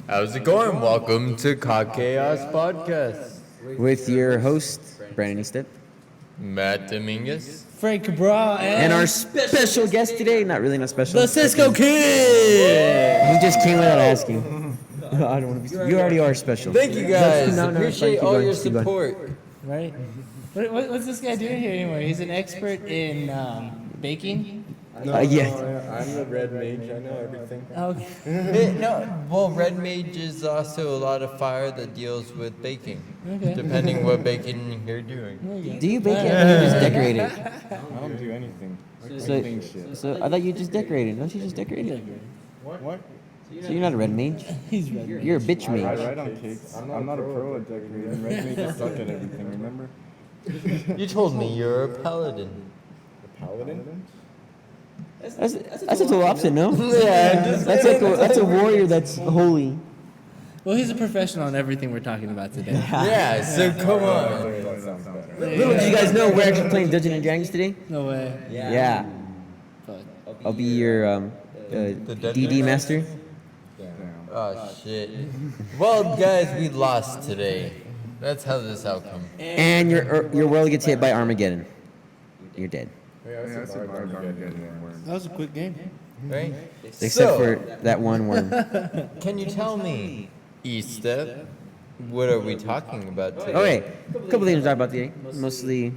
How's it going? Welcome to Chaos Podcast. With your host, Brandon Eastep. Matt Dominguez. Frank Cabral And our special guest today, not really not special. the Cisco Kid. He just came without asking. I don't want to be. You already are special. Thank you guys. No, Appreciate keep all going, your keep going. support. Right? What's this guy doing here anyway? He's an expert in baking. Yeah. I'm the red mage. I know everything. Okay. Well, Red Mage is also a lot of fire that deals with baking, Okay. depending what baking you're doing. Do you bake it or you just decorate it? I don't do anything. So, Anything shit. so I thought you just decorated. Don't you just decorate it? What? So you're not a red mage. He's red. You're a bitch I mage. write on cakes. I'm not a pro at decorating. Red mages suck at everything. Remember? You told me you're a paladin. The paladin. That's a total opposite, no? Yeah, just That's a warrior that's holy. Well, he's a professional in everything we're talking about today. Yeah, so come on. That sounds better. Little did you guys know we're actually playing Dungeons and Dragons today? No way. Yeah. Fuck. I'll be your DD master. Damn. Oh, shit. Well, guys, we lost today. That's how this outcome. And your world gets hit by Armageddon. You're dead. Yeah, I said Armageddon. That was a quick game. Right? Except So, for that one worm. can you tell me, E-Step, what are we talking about today? Okay, a couple things to talk about today. Mostly,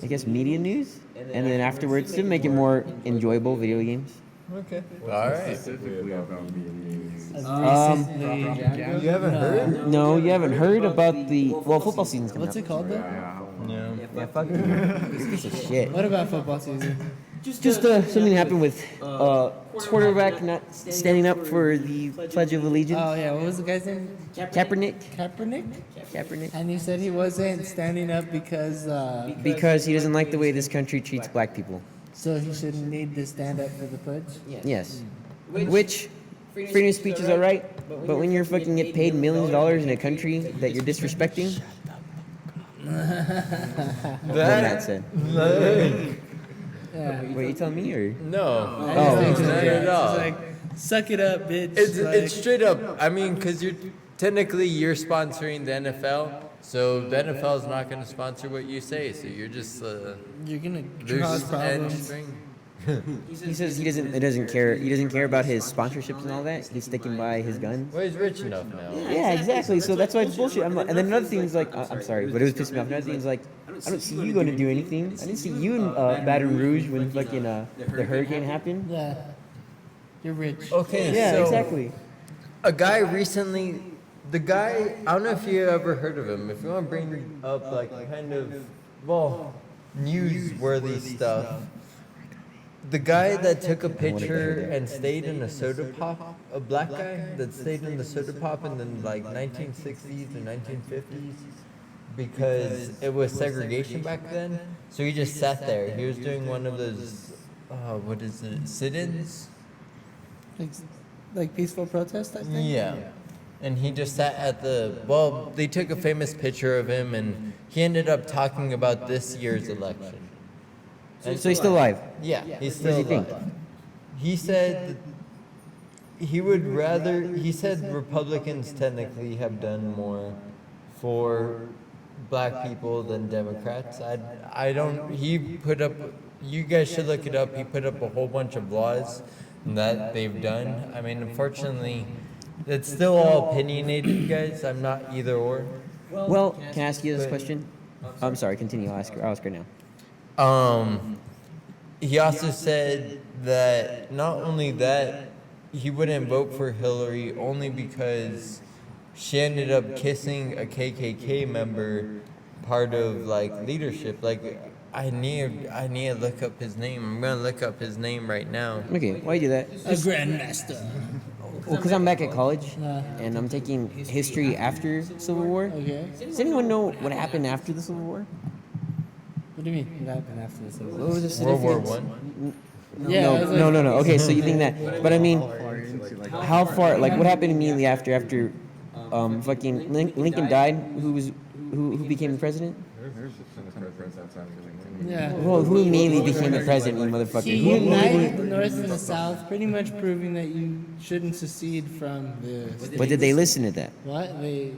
I guess, media news. And then afterwards, to make it more enjoyable, video games. Okay. All right. Specifically about memes. Recently, You haven't heard? No, you haven't heard about the... Well, football season's coming what's up. it called though? No. Yeah, fuck you. This piece of shit. What about football season? Just something happened with quarterback not standing up for the Pledge of Allegiance. Oh yeah, what was the guy's name? Kaepernick. Kaepernick. And he said he wasn't standing up because Because he doesn't like the way this country treats black people. so he shouldn't need to stand up for the pledge. Yes. Which freedom of speech is alright, but when you're fucking get paid millions of dollars in a country that you're disrespecting, what Matt said. Yeah. Wait, you telling me or? No. Oh. It's Not at all. like, suck it up, bitch. It's Like, straight up. I mean, because you're sponsoring the NFL, so the NFL is not going to sponsor what you say. So you're just you're gonna loose cause end problems. string. He says he doesn't care. He doesn't care about his sponsorships and all that. He's sticking by his guns. Well, he's rich enough now. Yeah, exactly. So that's why it's bullshit. And then another thing is like, I'm sorry, but it was pissing me off. Another thing is like, I don't see you going to do anything. I didn't see you in Baton Rouge when fucking the hurricane happened. Yeah. You're rich. Okay, Yeah, so exactly. a guy recently, I don't know if you ever heard of him. If you want to bring up like kind of, well, newsworthy stuff. The guy that took a picture and stayed in a soda pop, a black guy that stayed in the soda pop in the like 1960s or 1950s because it was segregation back then. So he just sat there. He was doing one of those, what is it, sit-ins? Like peaceful protest type thing? Yeah. And he just sat at they took a famous picture of him and he ended up talking about this year's election. So he's still alive. Yeah, he's still What does he think? alive. He said he said Republicans technically have done more for black people than Democrats. You guys should look it up. He put up a whole bunch of laws that they've done. I mean, unfortunately, it's still all opinionated, you guys. I'm not either or. Well, can I ask you this question? I'm sorry. Continue. I'll ask her now. He also said that not only that, he wouldn't vote for Hillary only because she ended up kissing a KKK member, part of like leadership. Like, I need to look up his name. I'm gonna look up his name right now. Okay, why you do that? A grandmaster. Well, because I'm back at college and I'm taking history after Civil War. Okay. Does anyone know what happened after the Civil War? What do you mean? What happened after this? What was the World War significance? One. Yeah. I was like- No. Okay, so you think that, but I mean, how far? Like, what happened immediately after fucking Lincoln died? Who became the president? There's a ton of presidents that time. Yeah. Well, who immediately became the president, you motherfucker? He Who immediately- united the North and the South, pretty much proving that you shouldn't secede from the. But did they listen to that? What they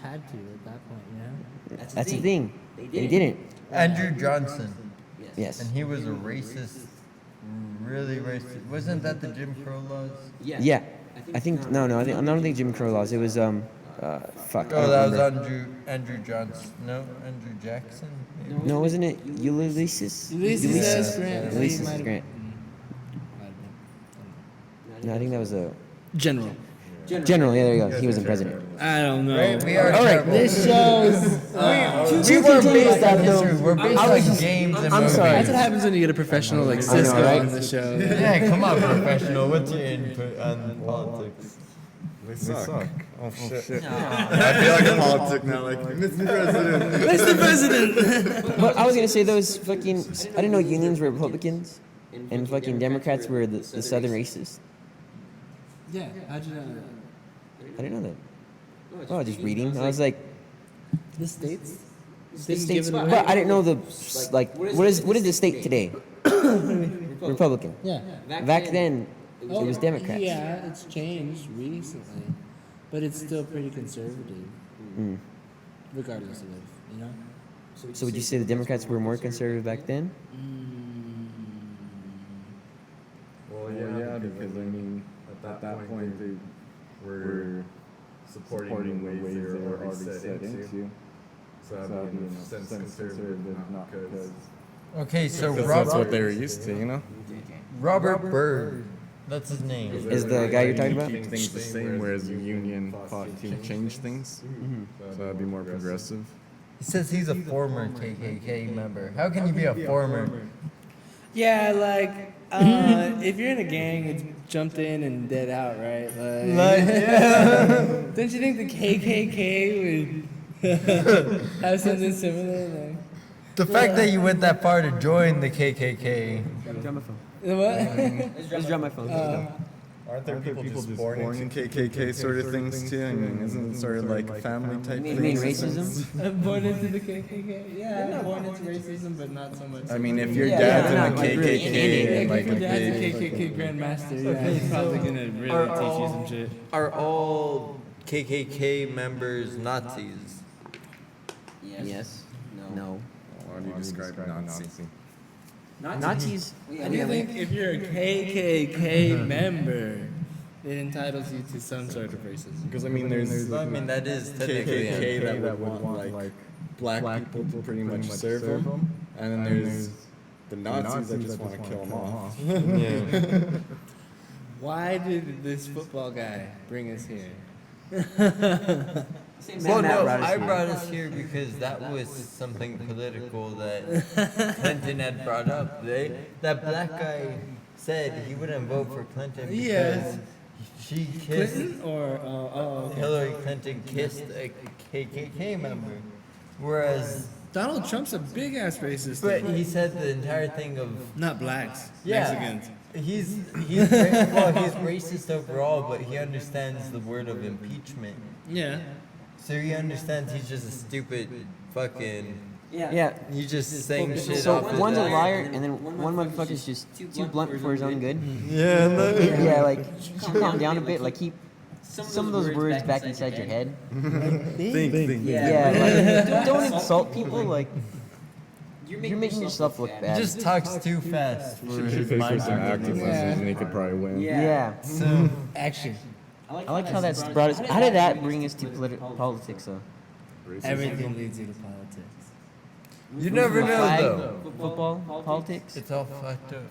had to at that point, you know. That's the thing. They didn't. Andrew Johnson. Yes. And he was a racist, really racist. Wasn't that the Jim Crow laws? Yeah. I think no. I don't think Jim Crow laws. It was fuck. I Oh, don't that was remember. Andrew Johnson. No, Andrew Jackson. maybe? No, wasn't it Ulysses? Ulysses S. Grant. Ulysses He might have- Grant. No, I think that was a General. general. Yeah, there you go. He wasn't president. I don't know. Right? We are All right, terrible. This shows. We weren't based on history. We're based on games and I'm movies. sorry. That's what happens when you get a professional like Cisco right? on the show. Yeah, come on, professional. What's your input on politics? They suck. Oh shit. I feel like a politic now, like Mr. President. Mr. President. But I was gonna say those fucking. I didn't know unions were Republicans, and fucking Democrats were the Southern racists. Yeah, how'd you know that? I didn't know that. Oh, just reading. I was like, The states? the states. But I didn't know the like. What is the state today? Republican. Yeah. Back then, it was Democrats. Yeah, it's changed recently, but it's still pretty conservative, regardless of, you know. So would you say the Democrats were more conservative back then? Well, yeah, because I mean, at that point they were supporting the ways they were already set into. So that'd be in a sense conservative, not because. Okay, so That's what they were used to, you know. Robert Byrd. That's his name. Is the guy you're talking about? Keep things the same, whereas the union fought to change things. So that'd be more progressive. He says he's a former KKK member. How can you be a former? Yeah, like if you're in a gang, it's jumped in and dead out, right? Like, don't you think the KKK would have something similar? Like, The fact that you went that far to join the KKK. Drop my phone. what? Just drop my phone. Aren't there people just born in KKK sort of things too? I mean, isn't it sort of like family type You things? mean racism? I'm born into the KKK. Yeah, I'm born into racism, but not so much. I mean, if your Yeah, dad's yeah, in the like really KKK, Like, like if a your dad's a big. KKK grandmaster, yeah, he's probably gonna really are teach you all- some shit. Are all KKK members Nazis? Yes. No. How do you describe Nazi? Nazis. I do think if you're a KKK member, it entitles you to some sort of racism. Because I mean, there's I mean, that is technically KKK that would want like black people to pretty much serve them, and then there's the Nazis that just want to kill them off. Yeah. Why did this football guy bring us here? Well, no, I brought us here because that was something political that Clinton had brought up. That black guy said he wouldn't vote for Clinton because Yes. she kissed Clinton or okay. Hillary Clinton kissed a KKK member, whereas Donald Trump's a big ass racist. but he said the entire thing of Not blacks, yeah, Mexicans. he's racist overall, but he understands the word of impeachment. Yeah. So he understands he's just a stupid fucking. Yeah. He's just saying shit So off his one's a back. liar, and then one motherfucker's just too blunt for his own good. Yeah, no. Yeah, like calm down a bit. Like keep some of those words back inside your head. Think. Yeah, like don't insult people. Like you're making yourself look He bad. just talks too fast for his Pay for mind. some acting lessons, and they could probably win. Yeah. So Action. I like how that's brought us. How did that bring us to politics, though? Everything leads you to politics. you never know Flag, though. Football, politics. It's all fucked up.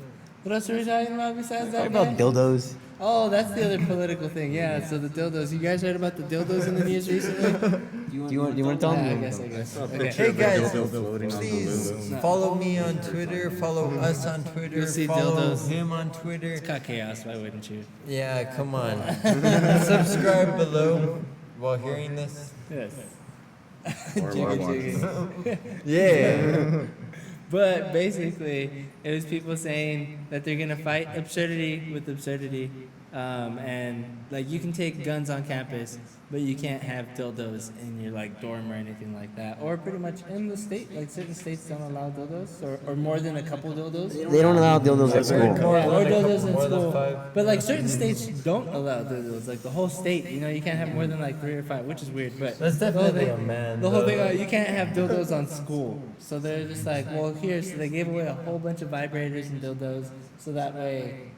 What else are we talking about besides What that about guy? dildos? Oh, that's the other political thing. Yeah, so the dildos. You guys heard about the dildos in the news recently? Do you want to tell Yeah, I them? guess. Okay. Hey guys, floating on the please balloon. follow me on Twitter. Follow us on Twitter. You'll see Follow dildos. him on Twitter. It's got chaos. Why wouldn't you? Yeah, come on. Subscribe below while hearing this. Yes. Or watching. Yeah. But basically, it was people saying that they're gonna fight absurdity with absurdity. and like you can take guns on campus, but you can't have dildos in your like dorm or anything like that. Or pretty much in the state, like certain states don't allow dildos, or more than a couple dildos. They don't allow dildos at school. Yeah, or dildos in More than school. five. But like certain states don't allow dildos. Like the whole state, you know, you can't have more than like 3 or 5, which is weird. But That's the whole definitely thing- a man. The whole thing, though. you can't have dildos on school. So they're just like, well, here. So they gave away a whole bunch of vibrators and dildos, so that way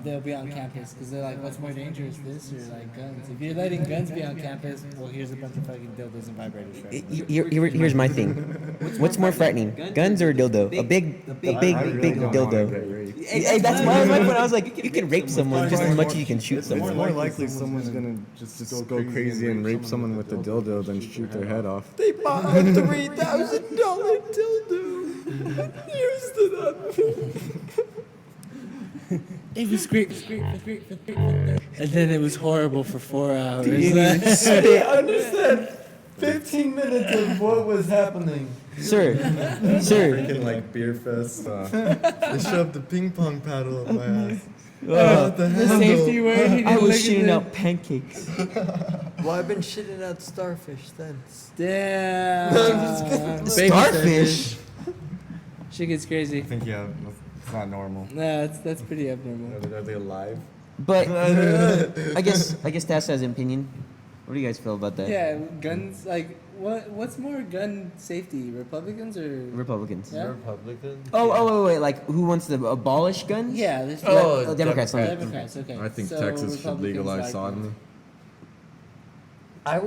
they'll be on campus. Because they're like, what's more dangerous, this or like guns? If you're letting guns be on campus, well, here's a bunch of fucking dildos and vibrators. For everyone. Here's my thing. What's more frightening, guns or a dildo? A big dildo. Hey, that's my point. I was like, you can rape someone just as much as you can shoot It's someone. more likely someone's gonna just go crazy and rape someone with a dildo than shoot their head off. They bought a $3,000 dildo. Used it on It was great. And then it was horrible for 4 hours. Hey, understand 15 minutes of what was happening. Sir, Freaking like beer fest. They shoved the ping pong paddle up my ass. What the The hell? safety word. He didn't I look was at shooting the- out pancakes. Well, I've been shitting out starfish since. Damn. Baby Starfish. Shit gets crazy. I think it's not normal. Nah, that's pretty abnormal. Are they alive? But I guess Tass has an opinion. What do you guys feel about that? Yeah, guns. Like, what's more gun safety, Republicans or? Republicans. Yeah. Republicans? Wait. Like, who wants to abolish guns? Yeah, there's Oh, Democrats. Democrats. Okay. I think So Texas should Republicans legalize like sodomy. I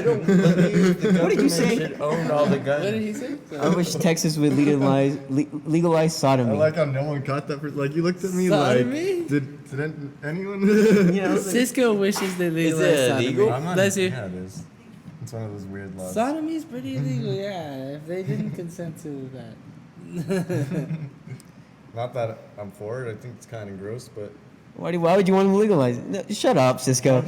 don't believe the What did you government say? should own all the What did guns. he say? I wish Texas would legalize I sodomy. like how no one got that. Like you looked at me Sodomy? like, did anyone? Yeah, Cisco wishes they legalized it sodomy. illegal? I'm not. Bless you. Yeah, it is. It's one of those weird laws. Sodomy's pretty illegal, yeah. If they didn't consent to that. Not that I'm for it. I think it's kind of gross, but Why would you want to legalize it? No, shut up, Cisco.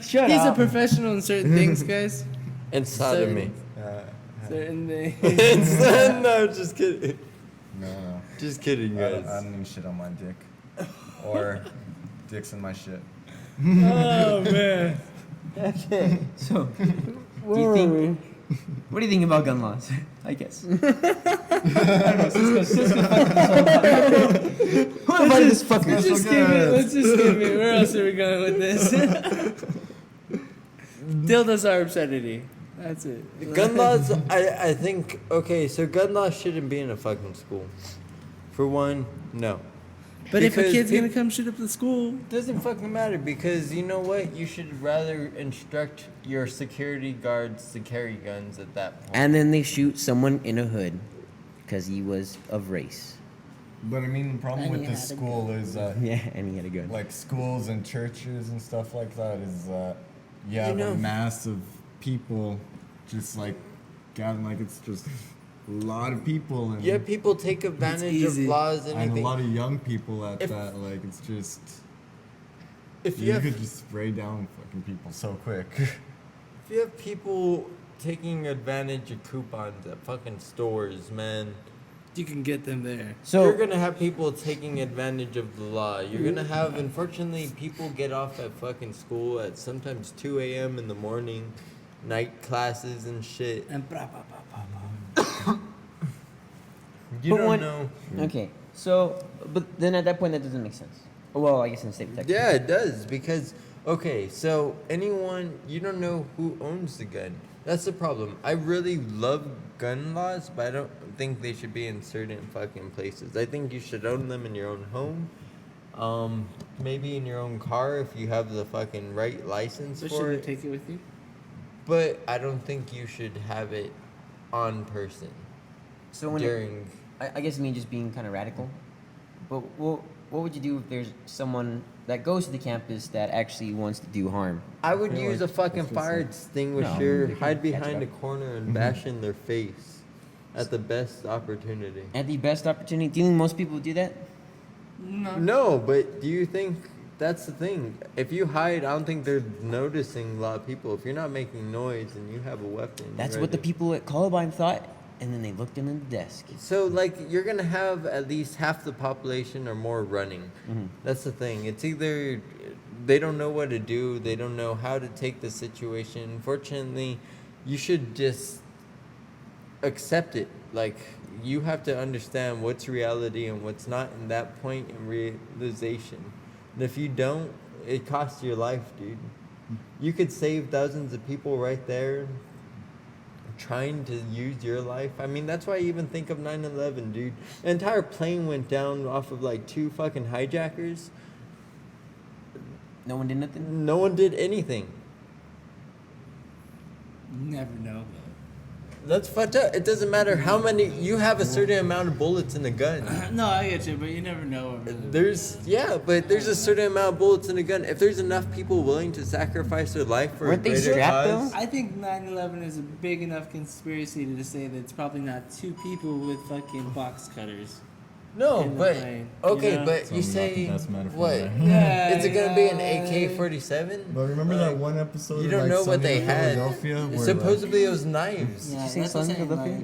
Shut He's up. a professional in certain things, guys. And sodomy. uh, Certain things. No, just kidding. no. Just kidding, I guys. don't need shit on my dick, or dicks in my shit. Oh man. Okay. So, what do you think about gun laws? I guess. I don't know, Cisco Who invited this fucker? Let's just skip it. Let's just skip it. Where else are we going with this? Dildos are obscenity. That's it. Gun laws, I think, okay, so gun laws shouldn't be in a fucking school. For one, no. But if a Because kid's peop- gonna come shoot up the school, Doesn't fucking matter because you know what? You should rather instruct your security guards to carry guns at that point. And then they shoot someone in a hood because he was of race. But I mean, the problem And with he this had a school is Yeah, and he had a gun. like schools and churches and stuff like that is you have know- a mass of people just like gathering, like it's just a lot of people and Yeah, people take advantage of easy. laws and and a everything. lot of young people at If- that. Like it's just If you you have could just spray down fucking people so quick. if you have people taking advantage of coupons at fucking stores, man, you can get them there. you're So, gonna have people taking advantage of the law. You're gonna have, unfortunately, people get off at fucking school at sometimes 2 a.m. in the morning, night classes and shit. And You But don't when- know. okay. So, but then at that point, that doesn't make sense. Well, I guess in the state of Texas. Yeah, it does because okay, so anyone you don't know who owns the gun. That's the problem. I really love gun laws, but I don't think they should be in certain fucking places. I think you should own them in your own home, maybe in your own car if you have the fucking right license So for should you it. take it with you? But I don't think you should have it on person So when during. I guess me just being kind of radical. But what would you do if there's someone that goes to the campus that actually wants to do harm? I would feel use like a fucking that's just fire like- extinguisher, No, hide that's behind a right. corner, and bash in their face at the best opportunity. At the best opportunity, do you think most people would do that? No, but do you think that's the thing? If you hide, I don't think they're noticing a lot of people. If you're not making noise and you have a weapon, That's you're what the ready. people at Columbine thought. and then they looked under the desk. So, like, you're gonna have at least half the population or more running. That's the thing. It's either they don't know what to do, they don't know how to take the situation. Fortunately, you should just accept it. Like, you have to understand what's reality and what's not in that point in realization. And if you don't, it costs your life, dude. You could save thousands of people right there trying to use your life. I mean, that's why I even think of 9/11, dude. An entire plane went down off of like 2 fucking hijackers. No one did nothing? No one did anything. You never know, That's fucked up. It doesn't matter how many. You have a certain amount of bullets in the gun. though. No, I get you, but you never know. What really There's there's a certain amount of bullets in a gun. If there's enough people willing to sacrifice their life for Weren't a they greater strapped, cause, though? I think 9/11 is a big enough conspiracy to say that it's probably not 2 people with fucking box cutters. no, in the but plane, okay, you know? but So you not say the best metaphor what? there. Yeah, Is it gonna be an yeah. AK-47? But remember that one episode You of don't like know what Sunny they in had. Philadelphia? Where, Supposedly it was knives. Yeah, you say that's what I'm Sunny saying, Philadelphia? like-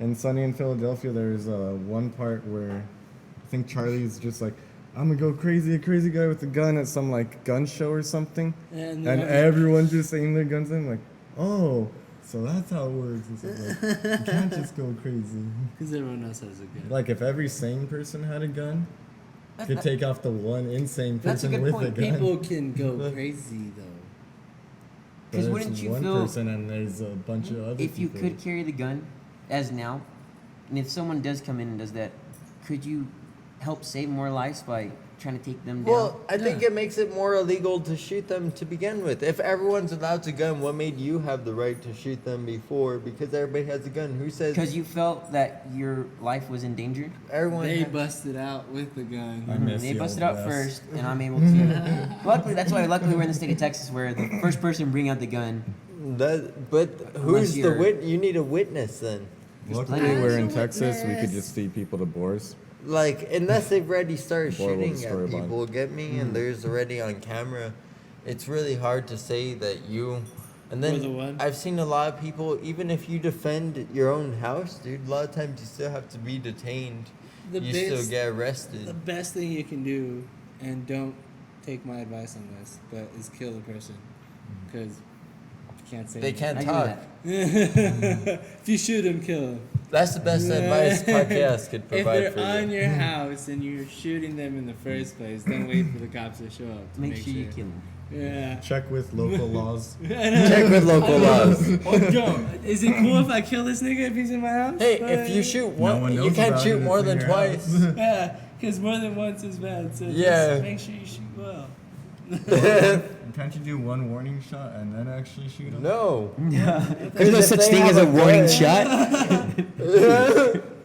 Yeah, in Sunny in Philadelphia, there's one part where I think Charlie's just like, I'm gonna go crazy, a crazy guy with a gun at some like gun show or something, And and everyone's just aiming their guns at him like, oh, so that's how it works. It's like, you can't just go crazy. Because everyone else has a gun. Like if every sane person had a gun, That- could that- take off the one insane That's a person good with point. a gun. People can go crazy, though. But 'Cause it's wouldn't you one feel- person and there's a bunch of other If you people. could carry the gun, as now, and if someone does come in and does that, could you help save more lives by trying to take them down? Well, I think it makes it more illegal to shoot them to begin with. If everyone's allowed to gun, what made you have the right to shoot them before? Because everybody has a gun. Who says Because you felt that your life was endangered. everyone? They has- busted out with the gun. I miss They the busted old out West. first, and I'm able to. Luckily, that's why. Luckily, we're in the state of Texas, where the first person to bring out the gun. But who's the you're- wit? You need a witness then. Luckily, plenty. we're in There's a Texas. We could witness. just feed people to boars. Like, unless they've already started Boy, what a shooting story at about people, get me, and there's already on camera, it's really hard to say that you. And Were the then one? I've seen a lot of people, even if you defend your own house, dude, a lot of times you still have to be detained. The You best- still get The arrested. best thing you can do, and don't take my advice on this, but is kill the person. Because you can't say They anything. can't I do talk. that. If you shoot him, kill him. That's the best advice podcast could If provide they're for on you. your house and you're shooting them in the first place, don't wait for the cops to show up. To Make sure you kill them. Yeah. Check with local laws. Check with local laws. Oh, yo, is it cool if I kill this nigga if he's in my house? Hey, if you shoot one one, you knows can't about shoot it, more it's in than your twice. house. Yeah, because more than once is bad. So Yeah. just make sure you shoot well. Can't you do one warning shot and then actually shoot him? No. There's no if such they thing have as a a warning gun- shot.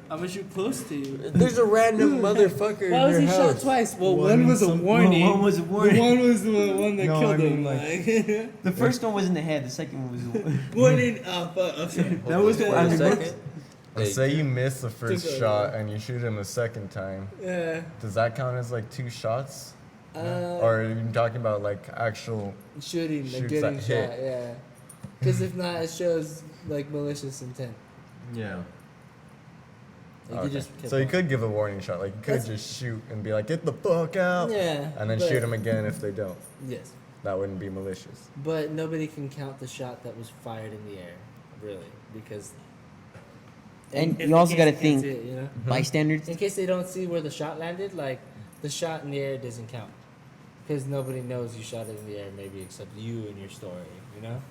I'm gonna shoot close to you. There's a random motherfucker Why was in he your shot house. twice? Well, One one was a some- warning. one was a warning. One was the one that No, killed I mean, him. like- The first one was in the head. The second one was. warning. Oh, fuck. Okay. That was Wait the- a I mean, second. Say you miss the first Took a- shot and you shoot him a second time. Yeah. Does that count as like 2 shots? Uh, Or are you talking about like actual? shooting, like Shoots getting that shot. hit. Yeah. Because if not, it shows like malicious intent. Yeah. Like, you Okay. just So you could give a warning shot. Like you could That's- just shoot and be like, "Get the fuck out," Yeah. and then but- shoot him again if they don't. Yes. That wouldn't be malicious. But nobody can count the shot that was fired in the air, really, because. And if you also in gotta case they can't think- see it, you know? Bystanders. In case they don't see where the shot landed, like the shot in the air doesn't count, because nobody knows you shot it in the air, maybe except you and your story, you know?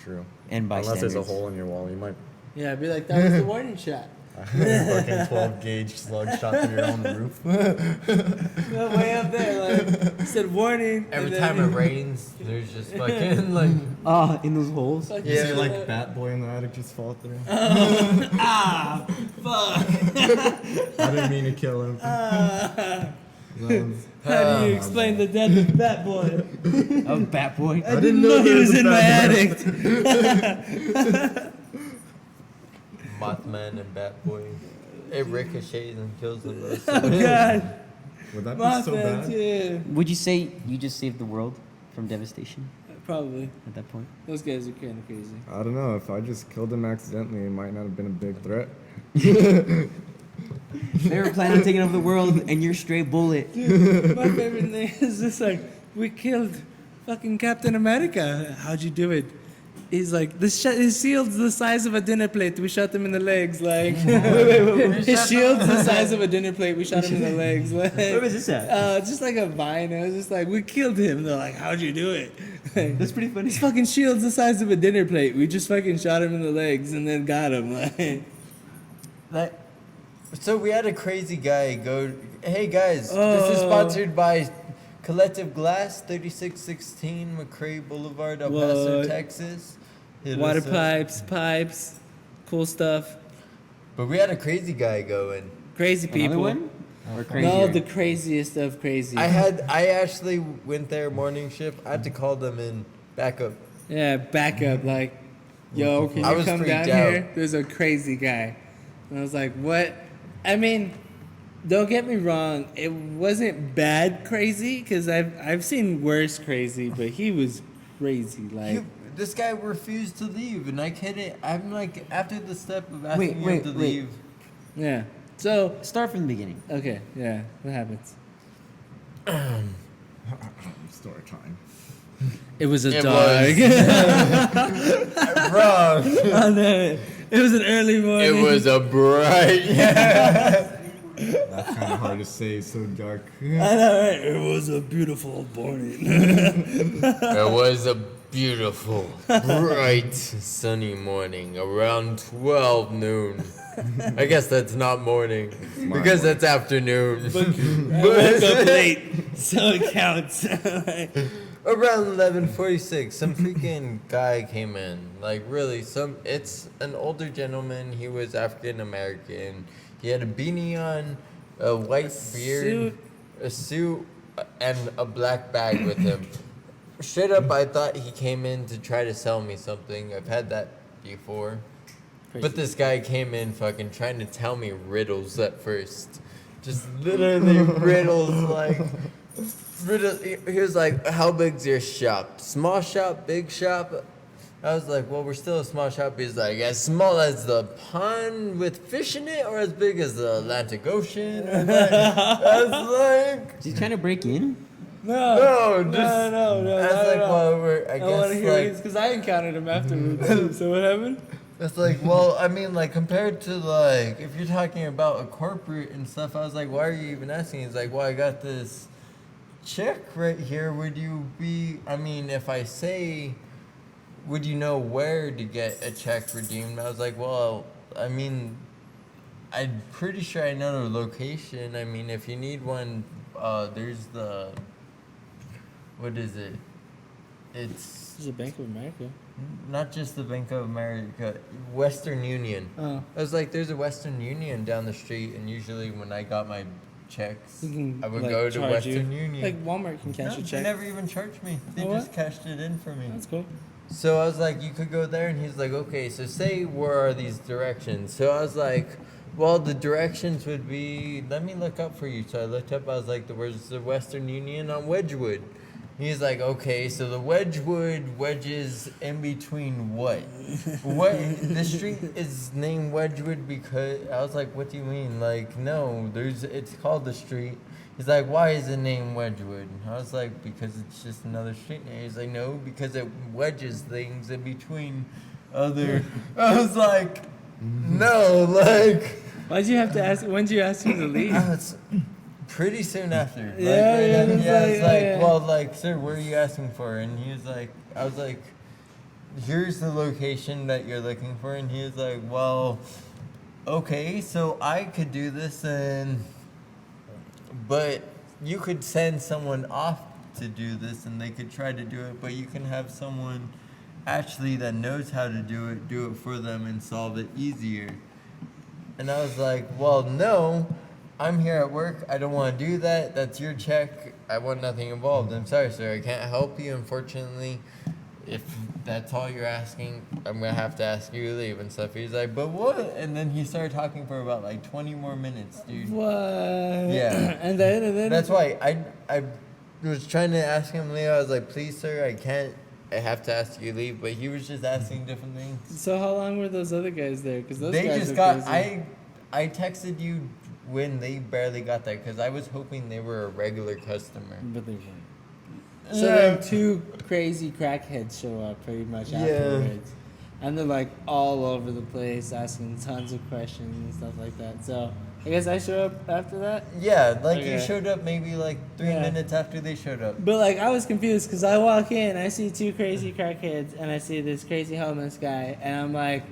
True. And Unless bystanders. there's a hole in your wall, you might Yeah, I'd be like, that was the warning shot. fucking 12 gauge slug shot through your own roof. Way up there, like it said warning. Every and time then- it rains, there's just fucking like. Ah, in those holes. Fuck You Yeah. see like Bat Boy in the attic just fall through. Ah, fuck. I didn't mean to kill him. That was- How do you explain the death of Bat Boy? Oh, Bat Boy. I didn't know he there was a in my Bat Boy. attic. Mothman and Batboy. It ricochets and kills them both. Oh God, Would that be my so bad, bad? yeah. Would you say you just saved the world from devastation? Probably. at that point. Those guys are kind of crazy. I don't know. If I just killed him accidentally, it might not have been a big threat. They were planning on taking over the world, and you're straight bullet. My favorite thing is just like, we killed fucking Captain America. How'd you do it? He's like, his shield's the size of a dinner plate. We shot him in the legs. Like, his shield's the size of a dinner plate. We shot him in the legs. Like, Where was this at? just like a vine. It was just like, we killed him. They're like, how'd you do it? Like, That's pretty funny. his fucking shield's the size of a dinner plate. We just fucking shot him in the legs and then got him. Like, Like, so we had a crazy guy go, hey guys, this is sponsored by Collective Glass, 3616 McCrae Boulevard, El Paso, What? Texas. Hit water us up. pipes, cool stuff. But we had a crazy guy going. Crazy Another people. one? Or No, crazier? the craziest of crazy. I actually went there morning shift. I had to call them in backup. Yeah, back up. Like, yo, can I you was come down freaked out. here? There's a crazy guy. And I was like, what? I mean, don't get me wrong. It wasn't bad crazy because I've seen worse crazy, but he was crazy. Like, This guy refused to leave, and I couldn't. I'm like, after the step of asking him to leave. yeah. So, Start from the beginning. okay, yeah. What happens? Story time. It was a It dog. Wrong. Oh, no. It was an early morning. It was a bright. That's kind of hard to say. It's so dark. I know, right? It was a beautiful morning. It was a beautiful, bright, sunny morning around 12 noon. I guess that's not morning because that's afternoon. I woke up late, so it counts. Around 11:46, some freaking guy came in. Like really, it's an older gentleman. He was African American. He had a beanie on, a white beard, a suit, and a black bag with him. Straight up, I thought he came in to try to sell me something. I've had that before. But this guy came in fucking trying to tell me riddles at first. Just literally riddles, like... Riddles. He was like, how big's your shop? Small shop, big shop? I was like, well, we're still a small shop. He's like, as small as the pond with fish in it or as big as the Atlantic Ocean? I was like... Is he trying to break in? No, just... no. I was like, well, I I want to guess, hear like... because I encountered him afterwards. Too. So what happened? It's like, well, I mean, like, compared to, like, if you're talking about a corporate and stuff, I was like, why are you even asking? He's like, well, I got this check right here. Would you be, I mean, if I say, would you know where to get a check redeemed? I was like, well, I mean, I'm pretty sure I know the location. I mean, if you need one, there's the, what is it? It's... This is a Bank of America. Not just the Bank of America, Western Union. Oh. I was like, there's a Western Union down the street, and usually when I got my checks, You can, I would like, go to charge Western you. Union. Like Walmart can cash No, a they check. never even charged me. They Oh, just what? cashed it in for me. That's cool. So I was like, you could go there, and he's like, okay, so say where are these directions? So I was like, well, the directions would be, let me look up for you. So I looked up, I was like, where's the Western Union on Wedgwood? He's like, okay, so the Wedgwood wedges in between what? What? The street is named Wedgwood because, I was like, what do you mean? Like, no, it's called the street. He's like, why is it named Wedgwood? I was like, because it's just another street name. He's like, no, because it wedges things in between other. I was like, no, like. Why'd you have to ask? When did you ask him to leave? It's pretty soon after. Like, Yeah, yeah, and it's yeah, like- it's like, yeah. well, like, sir, what are you asking for? And he was like, I was like, here's the location that you're looking for. And he was like, well, okay, so I could do this, but you could send someone off to do this, and they could try to do it, but you can have someone actually that knows how to do it for them and solve it easier. And I was like, well, no, I'm here at work. I don't want to do that. That's your check. I want nothing involved. I'm sorry, sir. I can't help you, unfortunately. If that's all you're asking, I'm going to have to ask you to leave and stuff. He's like, but what? And then he started talking for about like 20 more minutes, dude. What? Yeah. and then. That's why I was trying to ask him, Leo. I was like, please, sir, I can't I have to ask you to leave, but he was just asking different things. So how long were those other guys there? Because those They guys just are got. crazy. I texted you when they barely got there because I was hoping they were a regular customer. But they weren't. So Yeah. then two crazy crackheads show up pretty much Yeah. afterwards. And they're like all over the place asking tons of questions and stuff like that. So I guess I show up after that. Yeah, like you Okay. showed up maybe like 3 Yeah. minutes after they showed up. But like I was confused because I walk in, I see two crazy crackheads, and I see this crazy homeless guy, and I'm like,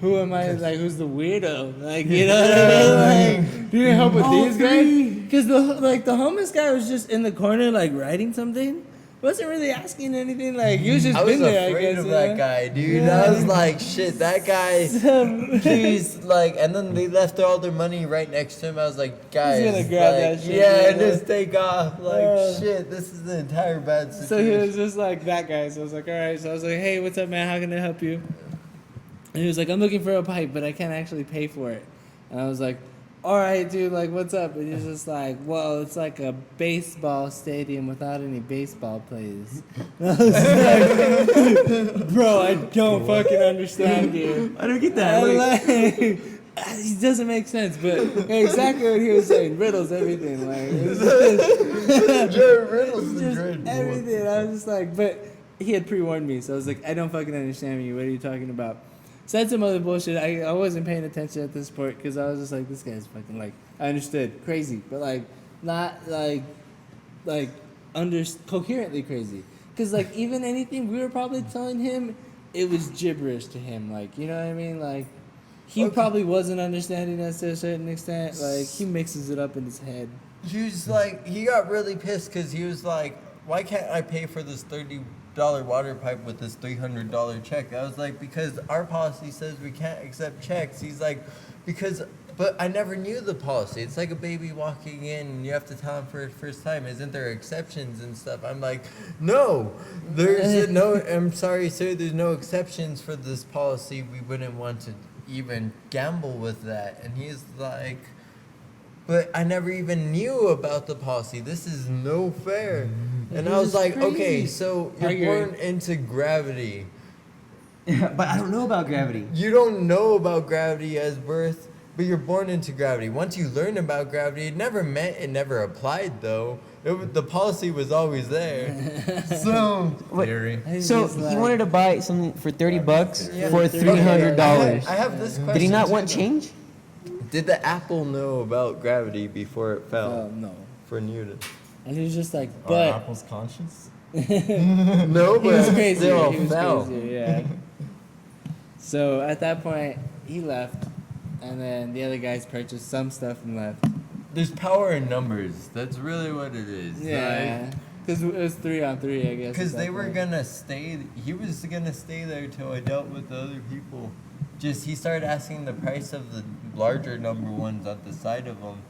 who am I? Like, who's the weirdo? Like, you know what I mean? Like, do you help with these guys? Because the homeless guy was just in the corner like writing something. Wasn't really asking anything. Like he was just I was been there. afraid I guess, of you that know? guy, dude. Yeah. I was like, shit, that guy. He's like, and then they left all their money right next to him. I was like, guys, gonna grab like, that shit, yeah, yeah. just take off. Like, shit, this is the entire bad situation. So he was just like that guy. So I was like, all right. So I was like, hey, what's up, man? How can I help you? And he was like, I'm looking for a pipe, but I can't actually pay for it. And I was like, all right, dude, like, what's up? And he's just like, well, it's like a baseball stadium without any baseball players. And I was like, bro, I don't fucking understand you. I don't get that. And Like, like, it doesn't make sense, but exactly what he was saying, riddles, everything. Like, it's Jared Riddle's the just dread boy. everything. I was just like, but he had pre-warned me, so I was like, I don't fucking understand you. What are you talking about? Said some other bullshit. I wasn't paying attention at this point because I was just like, this guy's fucking like, I understood, crazy, but like, not like coherently crazy. Because like even anything we were probably telling him, it was gibberish to him. Like, you know what I mean? Like, he probably wasn't understanding us to a certain extent. Like, he mixes it up in his head. He was like, he got really pissed because he was like, why can't I pay for this $30 water pipe with this $300 check? I was like, because our policy says we can't accept checks. He's like, but I never knew the policy. It's like a baby walking in and you have to tell him for the first time, isn't there exceptions and stuff? I'm like, no, I'm sorry, sir, there's no exceptions for this policy. We wouldn't want to even gamble with that. And he's like, but I never even knew about the policy. This is no fair. And I was like, okay, so you're born into gravity. but I don't know about gravity. You don't know about gravity as birth, but you're born into gravity. Once you learn about gravity, it never applied though. The policy was always there. So, Wait, so he wanted to buy something for $30 yeah. for $300. I have this question. Did he not want too, change? though. Did the apple know about gravity before it fell No. for Newton? And he was just like, Are but apples conscious? No, he but was it crazy. still He was fell. crazy, yeah. So at that point, he left, and then the other guys purchased some stuff and left. There's power in numbers. That's really what it is. Yeah, because it was 3-on-3, I guess. Because at they that were point. gonna stay. He was gonna stay there till I dealt with the other people. Just he started asking the price of the larger number ones at the side of them.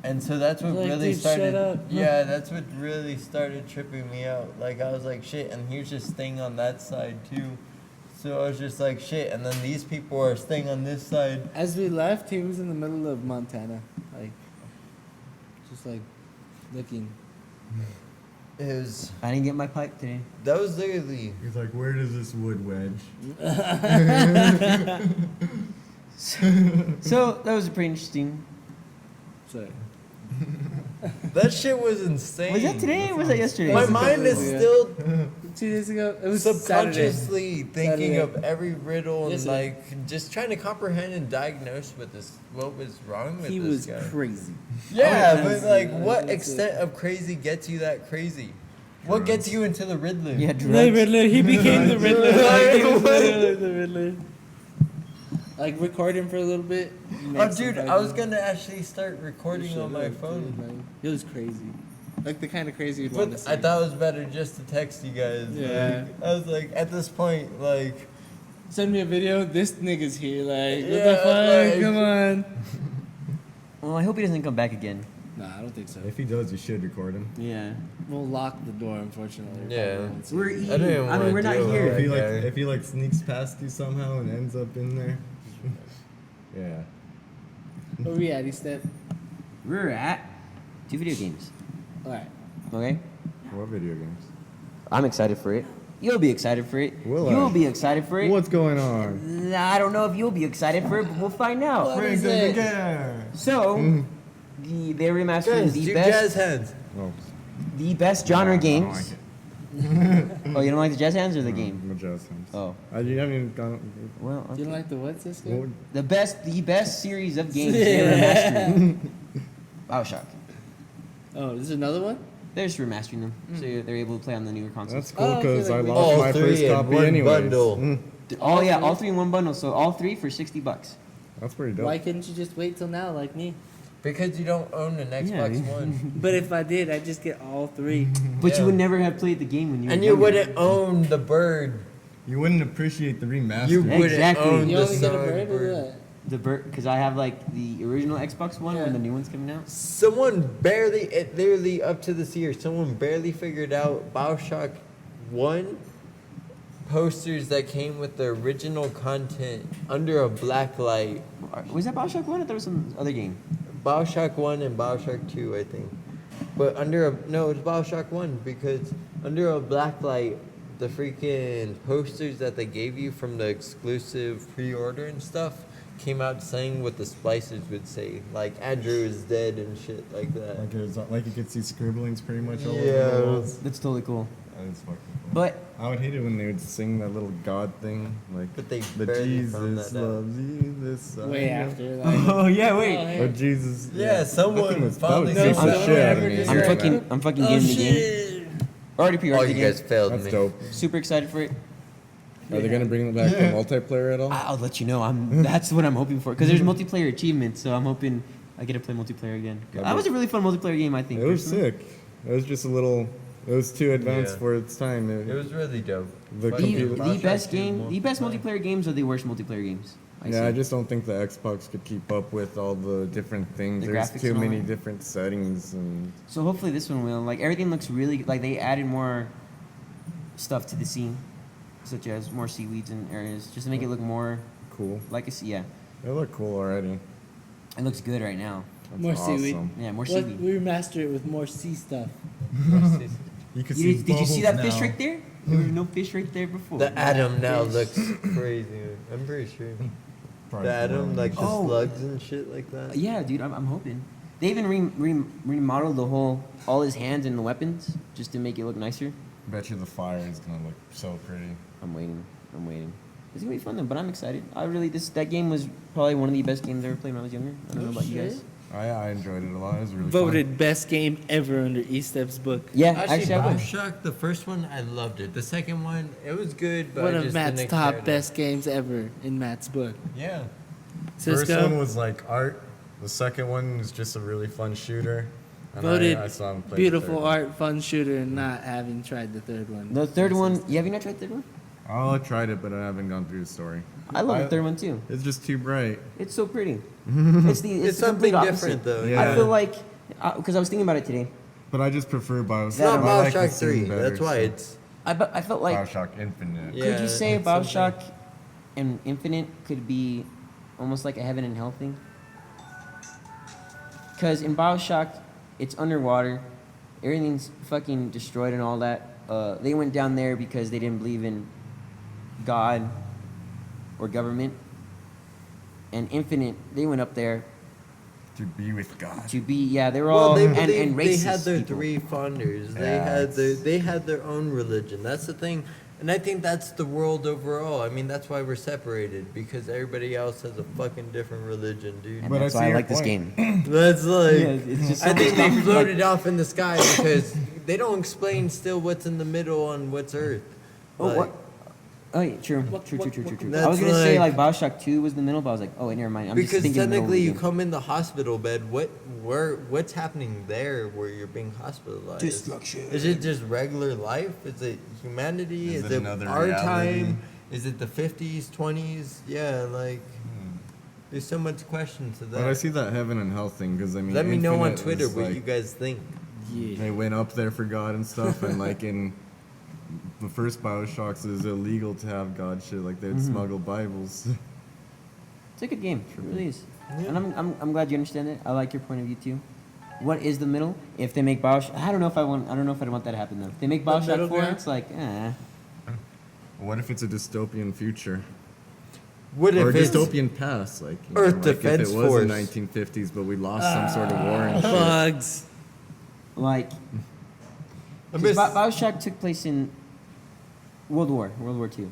And so that's what Like, really dude, shut started. up. Yeah, that's what really started tripping me out. Like I was like, shit, and he was just staying on that side too. So I was just like, shit, and then these people are staying on this side. As we left, he was in the middle of Montana, like, just like looking. It was I didn't get my pipe today. that was literally. He's like, where does this wood wedge? So that was pretty interesting. So That shit was insane. Was that today or was that yesterday? My was a mind couple is days still 2 days ago, it was Saturday. subconsciously thinking Saturday. of every riddle and Yesterday. like just trying to comprehend and diagnose what was wrong with He this was guy. crazy. Yeah, Oh, but like, that's- what that's extent of crazy gets you that crazy? What gets you into the Riddler? Yeah, The drugs. Riddler, he became the Riddler. Like, Like, he was what? literally the Riddler. Like, record him for a little bit. Oh, dude, I was gonna actually start recording Shut on my up, phone, dude, like, it was crazy. Like the kind of crazy you'd want to but see. I thought it was better just to text you guys. Yeah. Like, I was like, at this point, like, Send me a video. This nigga's here. Like, what Yeah, the fuck? like- Come on. Well, I hope he doesn't come back again. Nah, I don't think so. If he does, you should record him. Yeah. We'll lock the door, unfortunately. Yeah. Probably won't see We're it. eating. I don't even I mean, wanna we're not deal with here. If he like, Okay. if he like sneaks past you somehow and ends up in there. Yeah. Where we at, Step? We're at 2 video games. Alright. Okay. What video games? I'm excited for it. You'll be excited for it. Will You'll I? be excited for it. What's going on? Nah, I don't know if you'll be excited for it, but we'll find out. What is it? So, they're remastering Guys, the do best, jazz hands. Oh, the best genre I don't games. like Oh, you don't like the jazz hands or the it. game? I'm a jazz hands. Oh, You haven't even gone. well, You okay. don't like the what's this What game? would- the best series of games they're remastering. Bioshock. Oh, this is another one? They're just remastering them, so they're able to play on the newer consoles. That's cool Oh, okay, because like I we- lost All my three first in copy one anyways. bundle. Oh yeah, all three in one bundle. So all three for $60. That's pretty dope. Why couldn't you just wait till now like me? Because you don't own an Xbox Yeah. One. But if I did, I'd just get all three. But Yeah. you would never have played the game when you. And were you younger. wouldn't own the bird. You wouldn't appreciate the remaster. You Yeah, wouldn't exactly. own You the only get a side bird or bird. what? The because I have like the original Xbox One when Yeah. the new one's coming out. Someone barely, literally up to this year, someone barely figured out Bioshock 1 posters that came with the original content under a black light. Was that Bioshock One? I thought it was some other game. Bioshock 1 and Bioshock 2, I think. But no, it's Bioshock 1 because under a black light, the freaking posters that they gave you from the exclusive pre-order and stuff came out saying what the splicers would say. Like, Andrew is dead and shit like that. Like you could see scribblings pretty much all over Yeah. the walls. That's totally cool. That is fucking cool. But I would hate it when they would sing that little God thing, like. But they But barely found Jesus that out. loves you. This Way after. Like, oh yeah, wait. oh, hey. Or Jesus. Yeah, someone That thing was finally probably knows the that. shit out of I'm me. I'm Yeah. fucking I'm fucking Oh getting the game. shit! Already Oh, pre-ordered the you game. guys failed That's me. dope. Super excited for it. Are they gonna bring back the multiplayer at all? I'll let you know. That's what I'm hoping for because there's multiplayer achievements, so I'm hoping I get to play multiplayer again. Yeah, That was a really fun multiplayer game, I think. It was personally. sick. It was just a little. It was too advanced Yeah. for its time. It was really dope. The Fucking computer- The Bioshock best 2 game, the best multiplayer games are the worst multiplayer games. I say. just don't think the Xbox could keep up with all the different things. The There's graphics too and all many that. different settings and. So hopefully this one will. Like everything looks really like they added more stuff to the scene, such as more seaweeds and areas, just to make it look more Cool. like a sea. Yeah, They look cool already. it looks good right now. That's More awesome. seaweed. Yeah, more What, seaweed. we remaster it with more sea stuff. You can Did you see that fish right there? There was no fish right there before. The Atom now looks crazy. I'm pretty sure. The Atom, like the Oh. slugs and shit like that. Yeah, dude, I'm hoping. They even remodeled all his hands and the weapons just to make it look nicer. Bet you the fire is gonna look so pretty. I'm waiting. It's gonna be fun though, but I'm excited. That game was probably one of the best games I ever played when I was younger. I don't know about you guys. I enjoyed it a lot. It was really Voted best game ever under Estep's book. Yeah, Actually, I would. Bioshock, the first one, I loved it. The second one, it was good, but One I of just Matt's didn't top care to- best games ever in Matt's book. Yeah. First Cisco one was like art. The second one was just a really fun shooter. And voted I still haven't played the beautiful third one. art, fun shooter, and not having tried the third one. The third one, yeah, have you not tried the third one? Oh, I tried it, but I haven't gone through the story. I love the third one too. It's just too bright. It's so pretty. It's the It's the something complete opposite. different, though. Yeah. I feel like because I was thinking about it today. But I just prefer Bioshock. It's not I like the Bioshock scene 3. better, That's why so- it's. I felt like Bioshock Infinite. Yeah. could you say it's Bioshock and Infinite could be almost like a heaven and hell thing? Because in Bioshock, it's underwater, everything's fucking destroyed and all that. They went down there because they didn't believe in God or government. And Infinite, they went up there To be with God. to be, yeah, they were Well, all they and believed racist they had their people. three founders. Yeah, They had their own religion. That's the thing, and I think that's the world overall. I mean, that's why we're separated because everybody else has a fucking different religion, dude. And But that's I why see I your like this point. game. That's like. Yeah, it's just I so think they much floated off in the sky because they don't explain still what's in the middle on what's Earth. Oh, Like, what? Oh, yeah, true. What- True. what- I That's was gonna say like- like Bioshock 2 was the middle, but I was like, oh, wait, never mind. I'm just Because thinking middle technically, you again. come in the hospital bed. What's happening there where you're being hospitalized? Destruction. Is it just regular life? Is it humanity? Is Is it it another our reality? time? Is it the 50s, 20s? Yeah, like there's so much question to But I that. see that heaven and hell thing because I mean. Let me know on Infinite Twitter is, what like, you guys think. Yeah. They went up there for God and stuff, and like in the first Bioshocks, it was illegal to have God shit. Like they'd smuggle Bibles. It's a good game. It really is. Yeah. And I'm glad you understand it. I like your point of view too. what is the middle? If they make Bioshock, I don't know if I'd want that to happen though. If they make Bioshock middle 4, ground? it's like, What if it's a dystopian future? What Or a if it's dystopian past, like, Earth like Defense if it was Force? the 1950s, but we lost some sort of war and shit. Bugs. like. I 'Cause miss- Bioshock took place in World War II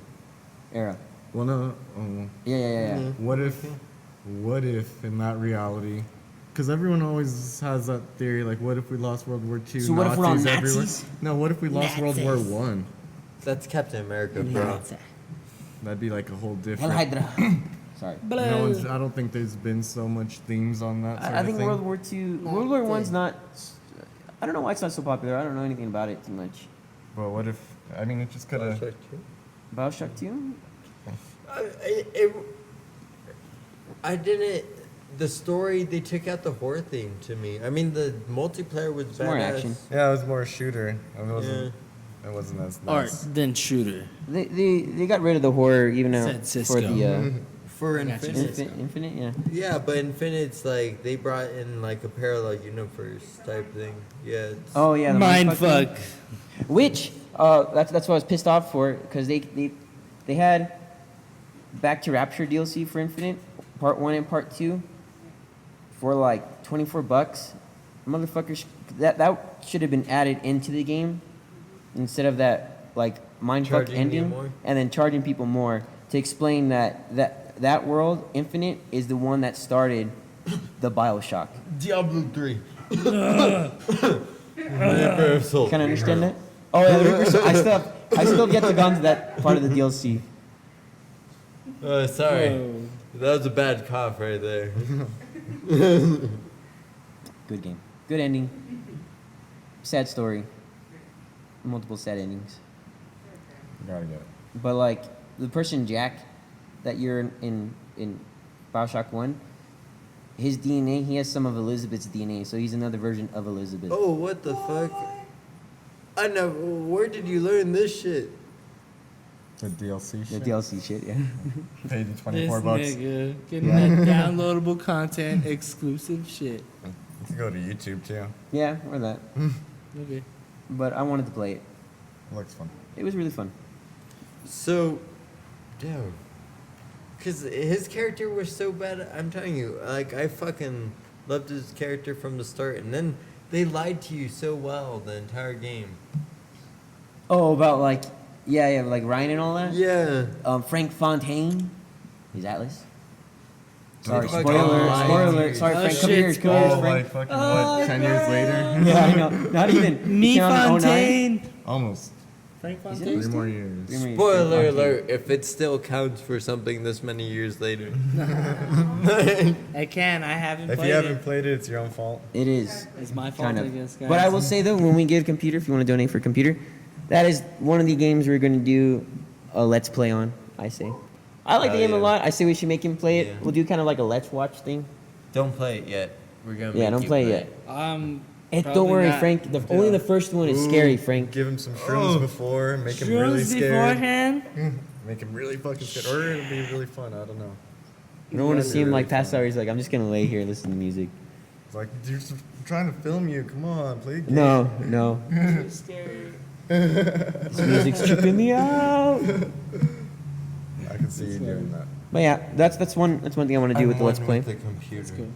era. Well, no. Oh, Yeah. what if in that reality? Because everyone always has that theory, like, what if we lost World War II? So what if we're all everywhere? Nazis? No, what if we lost World War Nazis. One? That's Captain America, bro. That'd be like a whole Hell different. Hydra. Sorry. No one's, I don't think there's been so much themes on that sort I of think thing. World War II, World War One's not. I don't know why it's not so popular. I don't know anything about it too much. But what if? I mean, it just could have. Bioshock 2? I didn't. The story, they took out the horror theme to me. I mean, the multiplayer was badass. more action. Yeah, it was more a shooter. It wasn't- It wasn't as Art, nice. then shooter. They got rid of the horror even Said for Cisco. the For I got you. Infinite. Infinite, yeah. Yeah, but Infinite's like, they brought in like a parallel universe type thing. Yeah. It's, Oh yeah, the Mind thing. fuck. Which that's what I was pissed off for because they had Back to Rapture DLC for Infinite, Part 1 and Part 2 for like $24. Motherfuckers, that should have been added into the game instead of that like mindfuck Charging you ending more? and then charging people more to explain that world Infinite is the one that started the Bioshock. Diablo 3. Can I understand that? Oh yeah, the Reaper Soul. I still get to go into that part of the DLC. Sorry. Whoa. That was a bad cough right there. Good game. Good ending. Sad story. Multiple sad endings. Gotta get it. But like the person Jack that you're in Bioshock 1, his DNA, he has some of Elizabeth's DNA, so he's another version of Elizabeth. Oh, what the fuck? I know. Where did you learn this shit? The DLC The shit. DLC shit, yeah. Paid you This 24 bucks. nigga getting that downloadable content, exclusive shit. You can go to YouTube too. Yeah, or that. Okay. But I wanted to play it. Looks fun. It was really fun. So, dude. Because his character was so bad. I'm telling you, like, I fucking loved his character from the start. And then they lied to you so well the entire game. Oh, about like, yeah, like Ryan and all that? Yeah. Frank Fontaine. He's Atlas. Sorry, Fucking spoiler lied, alert. dude. Sorry, Oh, Frank, come shit, here, come here, Oh, Frank. like fucking what? 10 years later? Yeah, I know. Not even. Me He came out in 09. Fontaine. Almost. Frank Is it? Fontaine. 3 more years. Three more years. Spoiler Frank Fontaine. alert, if it still counts for something this many years later. I can. I haven't If played you haven't it. played it, it's your own fault. It is. It's my fault, Kind I of. guess, guys. But I will say though, when we get a computer, if you want to donate for a computer, that is one of the games we're going to do a let's play on. I say. I like the Oh, game a yeah. lot. I say we should make him play it. Yeah. We'll do kind of like a let's watch thing. Don't play it yet. We're gonna Yeah, make don't you play it yet. Don't Probably worry, not. Frank. Only the first one is scary, Ooh, Frank. Give him some shrooms before, make him really Shrooms scared. beforehand. Make him really fucking scared. Or it'll be really fun, I don't know. I don't want to That'd see be him like really pass fun. out. He's like, I'm just gonna lay here and listen to music. It's like, dude, I'm trying to film you. Come on, play a game. No. This music's tripping me out. I can see you doing that. But yeah, that's one thing I want to do with the let's play. The computer.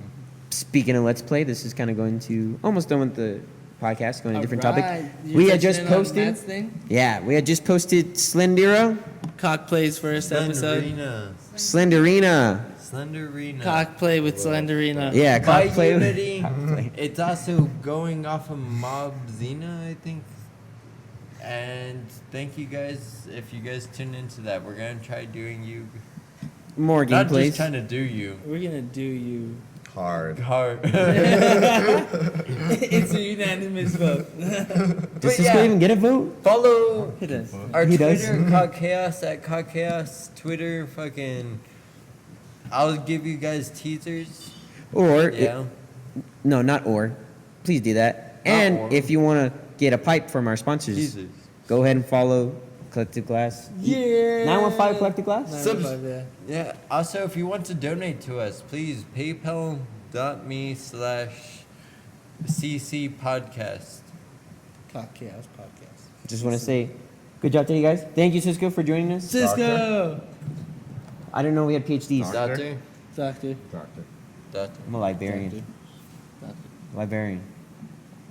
Speaking of let's play, this is kind of going to almost done with the podcast, going to a different topic. Alright, you We had touching just in on Matt's posted. thing? Yeah, we had just posted Slendera, Cock plays first episode. Slenderina. Slenderina. Slenderina. Cock play with Slenderina. Yeah, By cock play. Unity, Cock play. it's also going off of Mob Xena, I think. And thank you guys if you guys tune into that. We're gonna try doing you, More not just gameplays. trying to do you We're gonna do you. Hard. hard. It's a unanimous vote. Does Cisco even get a vote? Follow It is. our He does. Twitter, Cog Chaos at Cog Chaos. Twitter, fucking. I'll give you guys teasers. Or Yeah. no, not or. Please do that. And or. if you want to get a pipe from our sponsors, Teasers. go ahead and follow Collective Glass. Yeah. 915 Collective Glass. Yeah. Yeah. Also, if you want to donate to us, please PayPal.me/. CC Podcast. Podcast. Just want to say, good job today, guys. Thank you, Cisco, for joining us. Cisco! I didn't know we had PhDs. Doctor? Doctor. Doctor. I'm a librarian. Librarian.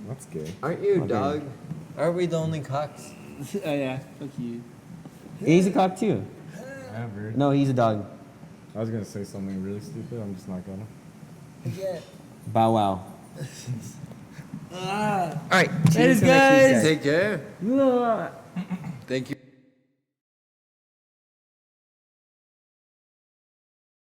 That's gay. Aren't you a Okay. dog? Aren't we the only cocks? Oh, yeah. Fuck you. He's a cock too. Ever. No, he's a dog. I was gonna say something really stupid. I'm just not gonna. Bow wow. Ah. All right. Ladies, till next week, guys. Take care. guys. Thank you.